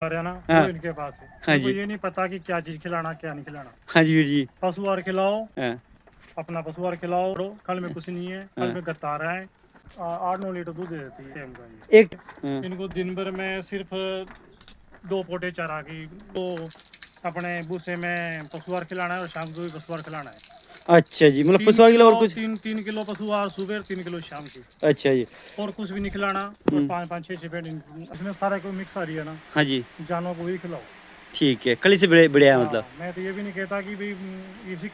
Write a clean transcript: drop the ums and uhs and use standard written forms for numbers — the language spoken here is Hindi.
हरियाणा हाँ। वो इनके पास है। हाँ इनको जी। ये नहीं पता कि क्या चीज खिलाना क्या नहीं खिलाना। हाँ जी वीर जी। पशु आहार खिलाओ, हाँ अपना पशु आहार खिलाओ। कल में कुछ नहीं है, कल हाँ। में गत्ता रहा है। 8-9 लीटर दूध दे देती है टाइम का एक हाँ। ये। इनको दिन भर में सिर्फ 2 पोटे चारा की तो अपने भूसे में पशु आहार खिलाना है और शाम को भी पशु आहार खिलाना है। अच्छा जी, मतलब 3 पशुआहार के लिए किलो और कुछ? 3 किलो पशु आहार सुबह और 3 किलो शाम की। अच्छा जी। और कुछ भी नहीं खिलाना। और 5-5 6 6 पेट इसमें सारा कोई मिक्स आ रही है ना, हाँ जी जानवर को भी खिलाओ। ठीक है, कल से बढ़िया है हाँ, मतलब। मैं तो ये भी नहीं कहता कि भाई इसी